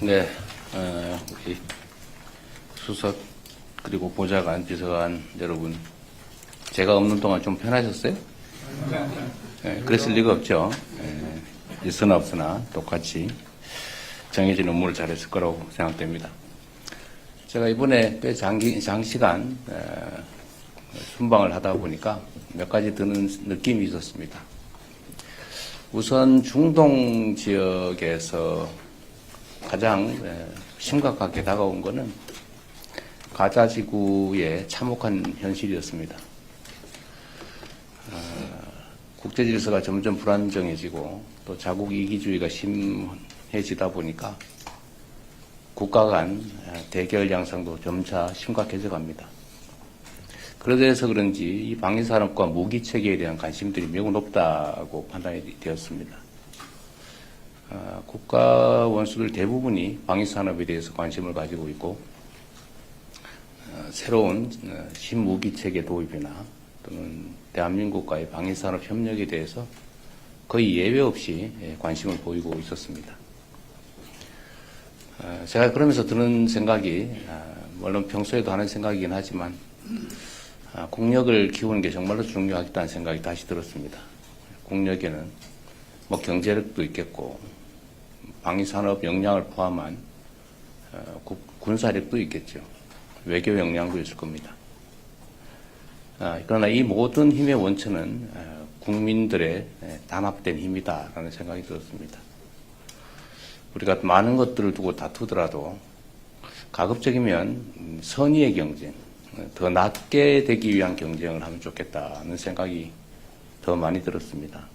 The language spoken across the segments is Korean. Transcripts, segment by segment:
네, 우리 수석 그리고 보좌관, 비서관 여러분, 제가 없는 동안 좀 편하셨어요? 네, 그랬을 리가 없죠. 있으나 없으나 똑같이 정해진 업무를 잘했을 거라고 생각됩니다. 제가 이번에 꽤 장시간 순방을 하다 보니까 몇 가지 드는 느낌이 있었습니다. 우선 중동 지역에서 가장 심각하게 다가온 것은 가자 지구의 참혹한 현실이었습니다. 국제 질서가 점점 불안정해지고 또 자국 이기주의가 심해지다 보니까 국가 간 대결 양상도 점차 심각해져 갑니다. 그래서 그런지 이 방위산업과 무기 체계에 대한 관심들이 매우 높다고 판단이 되었습니다. 국가 원수들 대부분이 방위산업에 대해서 관심을 가지고 있고 새로운 신무기 체계 도입이나 또는 대한민국과의 방위산업 협력에 대해서 거의 예외 없이 관심을 보이고 있었습니다. 제가 그러면서 드는 생각이 물론 평소에도 하는 생각이긴 하지만 국력을 키우는 게 정말로 중요하겠다는 생각이 다시 들었습니다. 국력에는 뭐 경제력도 있겠고 방위산업 역량을 포함한 군사력도 있겠죠. 외교 역량도 있을 겁니다. 그러나 이 모든 힘의 원천은 국민들의 단합된 힘이다라는 생각이 들었습니다. 우리가 많은 것들을 두고 다투더라도 가급적이면 선의의 경쟁, 더 낫게 되기 위한 경쟁을 하면 좋겠다는 생각이 더 많이 들었습니다.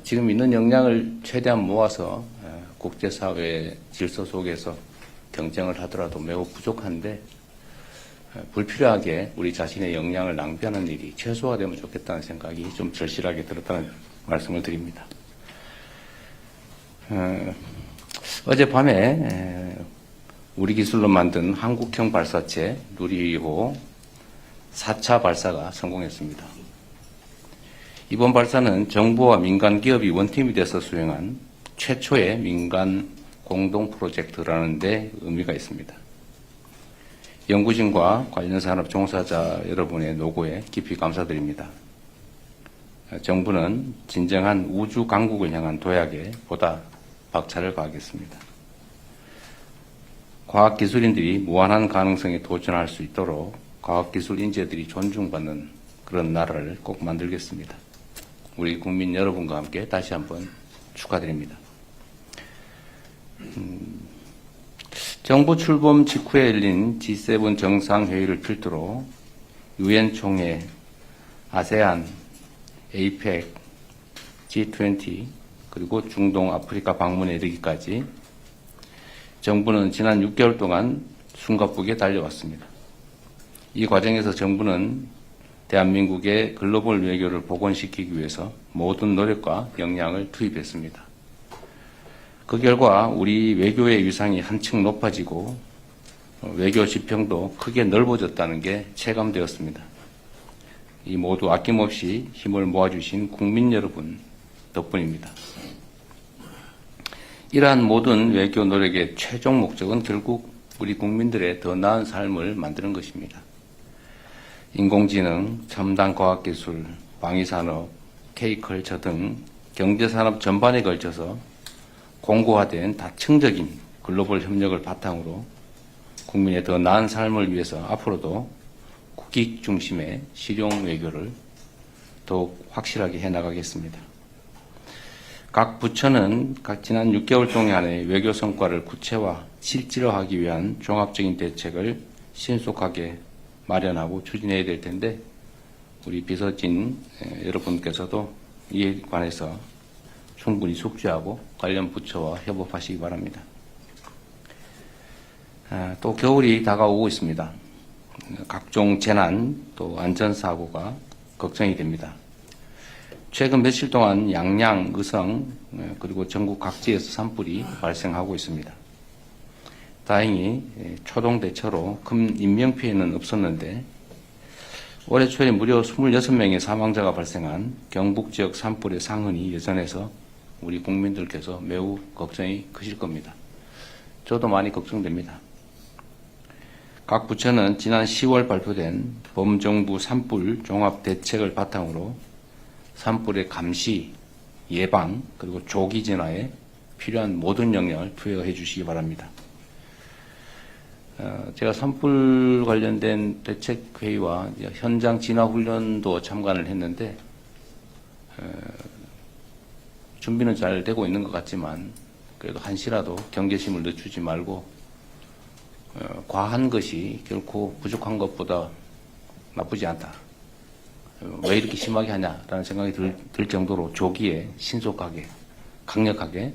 지금 있는 역량을 최대한 모아서 국제사회의 질서 속에서 경쟁을 하더라도 매우 부족한데 불필요하게 우리 자신의 역량을 낭비하는 일이 최소화되면 좋겠다는 생각이 좀 절실하게 들었다는 말씀을 드립니다. 어젯밤에 우리 기술로 만든 한국형 발사체 누리호 4차 발사가 성공했습니다. 이번 발사는 정부와 민간 기업이 원팀이 돼서 수행한 최초의 민간 공동 프로젝트라는 데 의미가 있습니다. 연구진과 관련 산업 종사자 여러분의 노고에 깊이 감사드립니다. 정부는 진정한 우주 강국을 향한 도약에 보다 박차를 가하겠습니다. 과학기술인들이 무한한 가능성에 도전할 수 있도록 과학기술 인재들이 존중받는 그런 나라를 꼭 만들겠습니다. 우리 국민 여러분과 함께 다시 한번 축하드립니다. 정부 출범 직후에 열린 G7 정상회의를 필두로 UN 총회, 아세안, 에이펙, G20 그리고 중동 아프리카 방문에 이르기까지 정부는 지난 6개월 동안 숨가쁘게 달려왔습니다. 이 과정에서 정부는 대한민국의 글로벌 외교를 복원시키기 위해서 모든 노력과 역량을 투입했습니다. 그 결과 우리 외교의 위상이 한층 높아지고 외교 지평도 크게 넓어졌다는 게 체감되었습니다. 이 모두 아낌없이 힘을 모아주신 국민 여러분 덕분입니다. 이러한 모든 외교 노력의 최종 목적은 결국 우리 국민들의 더 나은 삶을 만드는 것입니다. 인공지능, 첨단 과학기술, 방위산업, K컬처 등 경제산업 전반에 걸쳐서 공고화된 다층적인 글로벌 협력을 바탕으로 국민의 더 나은 삶을 위해서 앞으로도 국익 중심의 실용 외교를 더욱 확실하게 해나가겠습니다. 각 부처는 지난 6개월 동안의 외교 성과를 구체화, 실질화하기 위한 종합적인 대책을 신속하게 마련하고 추진해야 될 텐데 우리 비서진 여러분께서도 이에 관해서 충분히 숙지하고 관련 부처와 협업하시기 바랍니다. 또 겨울이 다가오고 있습니다. 각종 재난 또 안전사고가 걱정이 됩니다. 최근 며칠 동안 양양, 의성 그리고 전국 각지에서 산불이 발생하고 있습니다. 다행히 초동 대처로 큰 인명피해는 없었는데 올해 초에 무려 26명의 사망자가 발생한 경북 지역 산불의 상흔이 예전에서 우리 국민들께서 매우 걱정이 크실 겁니다. 저도 많이 걱정됩니다. 각 부처는 지난 10월 발표된 범정부 산불 종합대책을 바탕으로 산불의 감시, 예방, 그리고 조기 진화에 필요한 모든 역량을 투여해 주시기 바랍니다. 제가 산불 관련된 대책회의와 현장 진화훈련도 참관을 했는데 준비는 잘 되고 있는 것 같지만 그래도 한시라도 경계심을 늦추지 말고 과한 것이 결코 부족한 것보다 나쁘지 않다. 왜 이렇게 심하게 하냐라는 생각이 들 정도로 조기에 신속하게 강력하게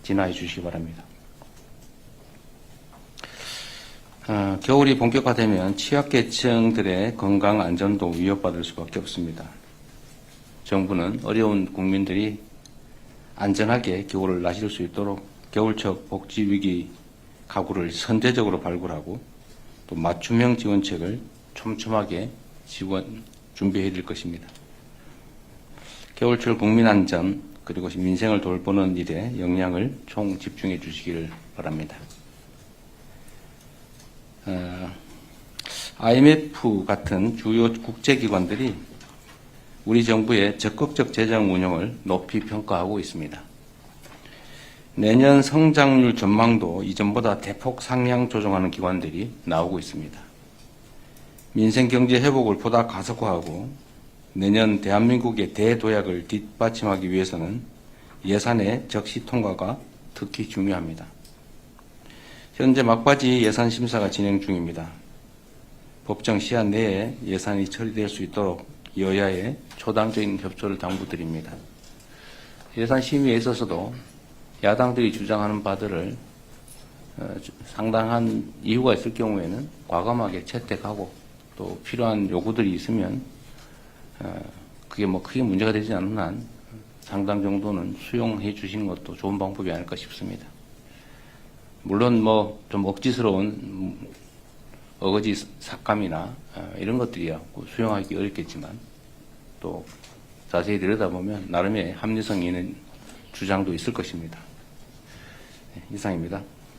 진화해 주시기 바랍니다. 겨울이 본격화되면 취약계층들의 건강 안전도 위협받을 수밖에 없습니다. 정부는 어려운 국민들이 안전하게 겨울을 나실 수 있도록 겨울철 복지위기 가구를 선제적으로 발굴하고 또 맞춤형 지원책을 촘촘하게 준비해 드릴 것입니다. 겨울철 국민안전 그리고 민생을 돌보는 일에 역량을 총 집중해 주시기를 바랍니다. IMF 같은 주요 국제기관들이 우리 정부의 적극적 재정 운영을 높이 평가하고 있습니다. 내년 성장률 전망도 이전보다 대폭 상향 조정하는 기관들이 나오고 있습니다. 민생경제 회복을 보다 가속화하고 내년 대한민국의 대도약을 뒷받침하기 위해서는 예산의 적시 통과가 특히 중요합니다. 현재 막바지 예산 심사가 진행 중입니다. 법정 시한 내에 예산이 처리될 수 있도록 여야의 초당적인 협조를 당부드립니다. 예산 심의에 있어서도 야당들이 주장하는 바들을 상당한 이유가 있을 경우에는 과감하게 채택하고 또 필요한 요구들이 있으면 그게 뭐 크게 문제가 되지 않는 한 상당 정도는 수용해 주시는 것도 좋은 방법이 아닐까 싶습니다. 물론 뭐 좀 억지스러운 어거지 삭감이나 이런 것들이야 수용하기 어렵겠지만 또 자세히 들여다보면 나름의 합리성 있는 주장도 있을 것입니다. 이상입니다.